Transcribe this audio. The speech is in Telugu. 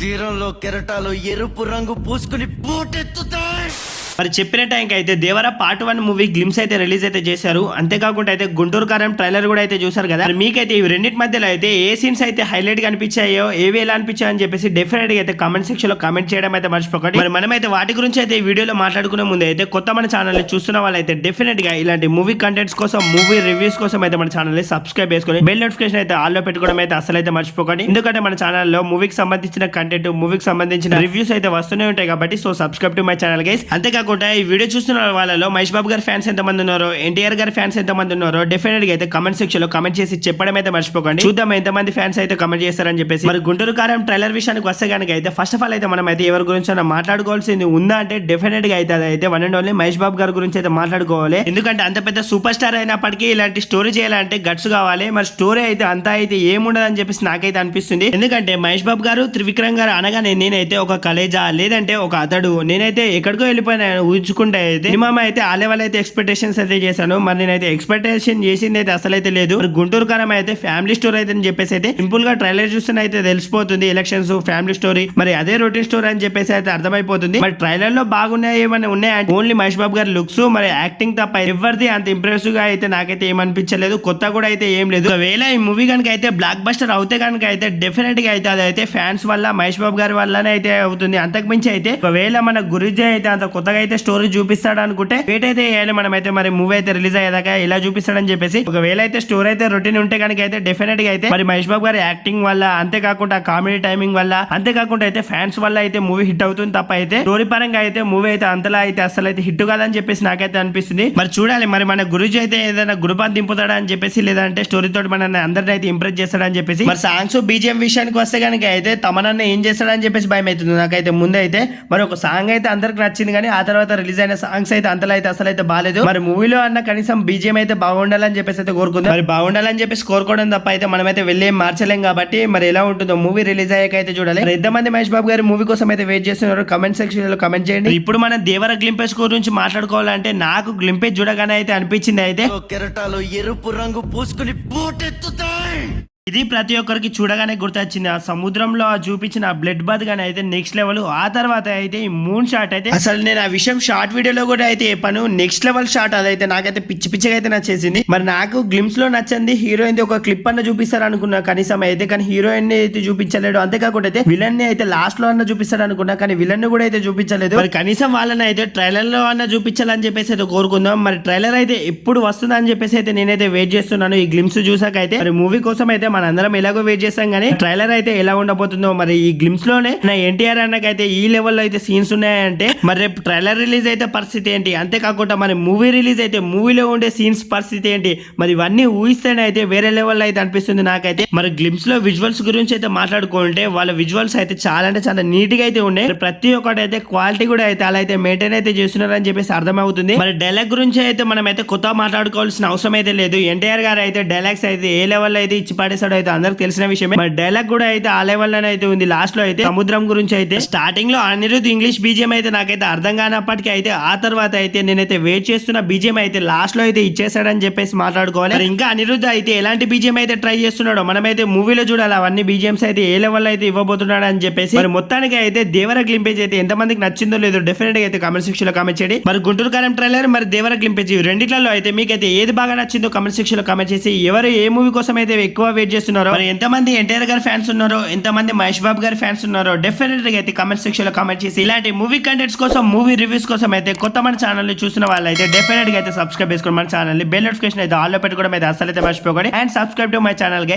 తీరంలో కెరటాలు ఎరుపు రంగు పూసుకుని పోటెత్తుతాయి. మరి చెప్పిన టైంకి అయితే దేవర పార్ట్ 1 మూవీ గ్లిమ్స్ అయితే రిలీజ్ అయితే చేశారు. అంతేకాకుండా అయితే గుంటూరు కారం ట్రైలర్ కూడా అయితే చూసారు కదా. మరి మీకైతే ఈ రెండింటి మధ్యలో అయితే ఏ సీన్స్ అయితే హైలైట్ గా అనిపించాయో, ఏవి ఎలా అనిపించాయని చెప్పేసి డెఫినెట్ గా అయితే కామెంట్ సెక్షన్ లో కామెంట్ చేయడం అయితే మర్చిపోకండి. మరి మనమైతే వాటి గురించి అయితే ఈ వీడియోలో మాట్లాడుకునే ముందు అయితే కొత్త మన ఛానల్ ని చూస్తున్న వాళ్ళైతే డెఫినెట్ గా ఇలాంటి మూవీ కంటెంట్స్ కోసం, మూవీ రివ్యూస్ కోసం అయితే మన ఛానల్ ని సబ్స్క్రైబ్ చేసుకుని బెల్ నోటిఫికేషన్ అయితే ఆల్ లో పెట్టుకోవడం అయితే అసలు అయితే మర్చిపోకండి. ఎందుకంటే మన ఛానల్లో మూవీకి సంబంధించిన కంటెంట్, మూవీకి సంబంధించిన రివ్యూస్ అయితే వస్తూనే ఉంటాయి కాబట్టి so subscribe to my channel guys. అంతేకాకుండా ఈ వీడియో చూస్తున్న వాళ్ళలో మహేష్ బాబు గారి ఫ్యాన్స్ ఎంత మంది ఉన్నారో, ఎన్టీఆర్ గారి ఫ్యాన్స్ ఎంత మంది ఉన్నారో డెఫినెట్ గా అయితే కమెంట్ సెక్షన్ లో కమెంట్ చేసి చెప్పడం అయితే మర్చిపోకండి. చూద్దాం ఎంత మంది ఫ్యాన్స్ అయితే కమెంట్ చేస్తారని చెప్పేసి. మరి గుంటూరు కారం ట్రైలర్ విషయానికి వస్తే కనుక అయితే ఫస్ట్ ఆఫ్ ఆల్ అయితే మనం అయితే ఎవరి గురించి మాట్లాడుకోవాల్సింది ఉందా అంటే డెఫినెట్ గా అయితే అదైతే one and only Mahesh Babu గారి గురించి అయితే మాట్లాడుకోవాలి. ఎందుకంటే అంత పెద్ద సూపర్ స్టార్ అయినప్పటికీ ఇలాంటి స్టోరీ చేయాలంటే గట్స్ కావాలి. మరి స్టోరీ అయితే అంతా అయితే ఏముండదు అని చెప్పేసి నాకైతే అనిపిస్తుంది. ఎందుకంటే మహేష్ బాబు గారు, త్రివిక్రమ్ గారు అనగానే నేనైతే ఒక కలేజా లేదంటే ఒక అతడు నేనైతే ఎక్కడికో వెళ్ళిపోయినా ఊహించుకుంటే అయితే మినిమం అయితే ఆ లెవెల్ అయితే ఎక్స్పెక్టేషన్స్ అయితే చేశాను. మరి నేనైతే ఎక్స్పెక్టేషన్ చేసింది అయితే అసలు అయితే లేదు. మరి గుంటూరు కారం అయితే ఫ్యామిలీ స్టోరీ అయితే అని చెప్పేసి అయితే సింపుల్ గా ట్రైలర్ చూస్తే అయితే తెలిసిపోతుంది. ఎలక్షన్స్, ఫ్యామిలీ స్టోరీ, మరి అదే రొటీన్ స్టోరీ అని చెప్పేసి అయితే అర్థమైపోతుంది. మరి ట్రైలర్ లో బాగున్నాయి ఏమైనా ఉన్నాయంటే ఓన్లీ మహేష్ బాబు గారి లుక్స్, మరి యాక్టింగ్ తప్ప ఎవరిది అంత ఇంప్రెసివ్ గా అయితే నాకైతే ఏమనిపించలేదు. కొత్త కూడా అయితే ఏం లేదు. ఒకవేళ ఈ మూవీ కనుక అయితే బ్లాక్ బస్టర్ అవుతే కనుక అయితే డెఫినెట్ గా అయితే అదైతే ఫ్యాన్స్ వల్ల, మహేష్ బాబు గారి వల్లనే అయితే అవుతుంది. అంతకు మించి అయితే ఒకవేళ మన గురుజీ అయితే అంత కొత్తగా అయితే స్టోరీ చూపిస్తాడు అనుకుంటే వెయిట్ అయితే వేయాలి మనం అయితే. మరి మూవీ అయితే రిలీజ్ అయ్యేదాకా ఇలా చూపిస్తాడని చెప్పేసి. ఒకవేళ అయితే స్టోరీ అయితే రొటీన్ ఉంటే కనుక అయితే డెఫినెట్ గా అయితే మరి మహేష్ బాబు గారి యాక్టింగ్ వల్ల, అంతేకాకుండా కామెడీ టైమింగ్ వల్ల, అంతేకాకుండా అయితే ఫ్యాన్స్ వల్ల అయితే మూవీ హిట్ అవుతుంది తప్ప అయితే స్టోరీ పరంగా అయితే మూవీ అయితే అంతలా అయితే అసలు అయితే హిట్ కాదని చెప్పేసి నాకైతే అనిపిస్తుంది. మరి చూడాలి మరి మన గురుజీ అయితే ఏదైనా గురుపాన్ దింపుతాడా అని చెప్పేసి, లేదంటే స్టోరీ తోటి మన అందరిని అయితే ఇంప్రెస్ చేస్తాడని చెప్పేసి. మరి సాంగ్స్, బీజిఎం విషయానికి వస్తే కనుక అయితే తమనన్న ఏం చేస్తాడని చెప్పేసి భయం అవుతుంది నాకైతే. ముందైతే మరి ఒక సాంగ్ అయితే అందరికి నచ్చింది కానీ ఆ తర్వాత రిలీజ్ అయిన సాంగ్స్ అయితే అంతలా అయితే అసలు అయితే బాగాలేదు. మరి మూవీలో అన్న కనీసం బీజిఎం అయితే బాగుండాలని చెప్పేసి అయితే కోరుకుందాం. మరి బాగుండాలని చెప్పేసి కోరుకోవడం తప్ప అయితే మనమైతే వెళ్ళి మార్చలేం కాబట్టి మరి ఎలా ఉంటుందో మూవీ రిలీజ్ అయ్యాక అయితే చూడాలి. మరి ఎంతమంది మహేష్ బాబు గారి మూవీ కోసం అయితే వెయిట్ చేస్తున్నారు కమెంట్ సెక్షన్ లో కమెంట్ చేయండి. ఇప్పుడు మన దేవర గ్లింపేజ్ గురించి మాట్లాడుకోవాలంటే నాకు గ్లింపేజ్ చూడగానే అయితే అనిపించింది అయితే కెరటాలు ఎరుపు రంగు పూసుకుని పోటెత్తుతాయి. ఇది ప్రతి ఒక్కరికి చూడగానే గుర్తొచ్చింది. ఆ సముద్రంలో చూపించిన బ్లడ్ బాత్ గానీ అయితే నెక్స్ట్ లెవెల్. ఆ తర్వాత అయితే ఈ మూన్ షాట్ అయితే అసలు నేను ఆ విషయం షార్ట్ వీడియోలో కూడా అయితే చెప్పాను. నెక్స్ట్ లెవెల్ షాట్ అదైతే నాకైతే పిచ్చి పిచ్చిగా అయితే నచ్చేసింది. మరి నాకు గ్లిమ్స్ లో నచ్చింది హీరోయిన్ ఒక క్లిప్ అన్న చూపిస్తారు అనుకున్నా కనీసం అయితే, కానీ హీరోయిన్ ని అయితే చూపించలేడు. అంతేకాకుండా అయితే విలన్ ని అయితే లాస్ట్ లో అన్న చూపిస్తాడు అనుకున్నా, కానీ విలన్ ని కూడా అయితే చూపించలేదు. మరి కనీసం వాళ్ళని అయితే ట్రైలర్ లో అన్న చూపించాలని చెప్పేసి అయితే కోరుకుందాం. మరి ట్రైలర్ అయితే ఎప్పుడు వస్తుందని చెప్పేసి అయితే నేనైతే వెయిట్ చేస్తున్నాను. ఈ గ్లిమ్స్ చూసాక అయితే మరి మూవీ కోసం అయితే మన అందరం ఎలాగో వెయిట్ చేస్తాం కానీ ట్రైలర్ అయితే ఎలా ఉండబోతుందో. మరి ఈ గ్లిమ్స్ లోనే నా ఎన్టీఆర్ అన్నకైతే ఈ లెవెల్లో అయితే సీన్స్ ఉన్నాయంటే మరి రేపు ట్రైలర్ రిలీజ్ అయితే పరిస్థితి ఏంటి, అంతేకాకుండా మరి మూవీ రిలీజ్ అయితే మూవీలో ఉండే సీన్స్ పరిస్థితి ఏంటి, మరి ఇవన్నీ ఊహిస్తేనే అయితే వేరే లెవెల్లో అయితే అనిపిస్తుంది నాకైతే. మరి గ్లిమ్స్ లో విజువల్స్ గురించి అయితే మాట్లాడుకుంటే వాళ్ళ విజువల్స్ అయితే చాలా అంటే చాలా నీట్ గా అయితే ఉన్నాయి. ప్రతి ఒక్కటి అయితే క్వాలిటీ కూడా అయితే అలా అయితే మెయింటైన్ అయితే చేస్తున్నారని చెప్పేసి అర్థమవుతుంది. మరి డైలాగ్ గురించి అయితే మనం అయితే కొత్త మాట్లాడుకోవాల్సిన అవసరం అయితే లేదు. ఎన్టీఆర్ గారు అయితే డైలాగ్స్ అయితే ఏ లెవెల్ అయితే ఇచ్చి పాడేసాడో అయితే అందరికి తెలిసిన విషయమే. మరి డైలాగ్ కూడా అయితే ఆ లెవెల్ లోనే అయితే ఉంది. లాస్ట్ లో అయితే సముద్రం గురించి అయితే స్టార్టింగ్ లో అనిరుద్ధ్ ఇంగ్లీష్ బీజిఎం అయితే నాకైతే అర్థం కానప్పటికీ అయితే ఆ తర్వాత అయితే నేనైతే వెయిట్ చేస్తున్న బీజిఎం అయితే లాస్ట్ లో అయితే ఇచ్చేసాడని చెప్పేసి మాట్లాడుకోవాలి. మరి ఇంకా అనిరుద్ధ్ అయితే ఎలాంటి బీజిఎం అయితే ట్రై చేస్తున్నాడో మనమైతే మూవీలో చూడాలి. అవన్నీ బీజిఎంస్ అయితే ఏ లెవెల్ అయితే ఇవ్వబోతున్నాడు అని చెప్పేసి. మరి మొత్తానికి అయితే దేవర గ్లింపేజ్ అయితే ఎంతమందికి నచ్చిందో లేదో డెఫినెట్ గా అయితే కామెంట్ సెక్షన్ లో కామెంట్ చేయండి. మరి గుంటూరు కారం ట్రైలర్, మరి దేవర గ్లింపేజ్ రెండిట్లలో అయితే మీకైతే ఏది బాగా నచ్చిందో కామెంట్ సెక్షన్ లో కామెంట్ చేసి ఎవరు ఏ మూవీ కోసం అయితే ఎక్కువ వెయిట్ చేస్తున్నారో, మరి ఎంతమంది ఎన్టీఆర్ గారి ఫ్యాన్స్ ఉన్నారో, ఎంతమంది మహేష్ బాబు గారి ఫ్యాన్స్ ఉన్నారో డెఫినెట్ గా అయితే కామెంట్ సెక్షన్ లో కామెంట్ చేసి ఇలాంటి మూవీ కంటెంట్స్ కోసం, మూవీ రివ్యూస్ కోసం అయితే కొత్త మన ఛానల్ ని చూసిన వాళ్ళు అయితే డెఫినెట్ గా అయితే సబ్స్క్రైబ్ చేసుకోండి. మన ఛానల్ ని బెల్ నోటిఫికేషన్ అయితే ఆల్ లో పెట్టుకోవడం అయితే అసలు అయితే మర్చిపోకండి. And subscribe to my channel guys.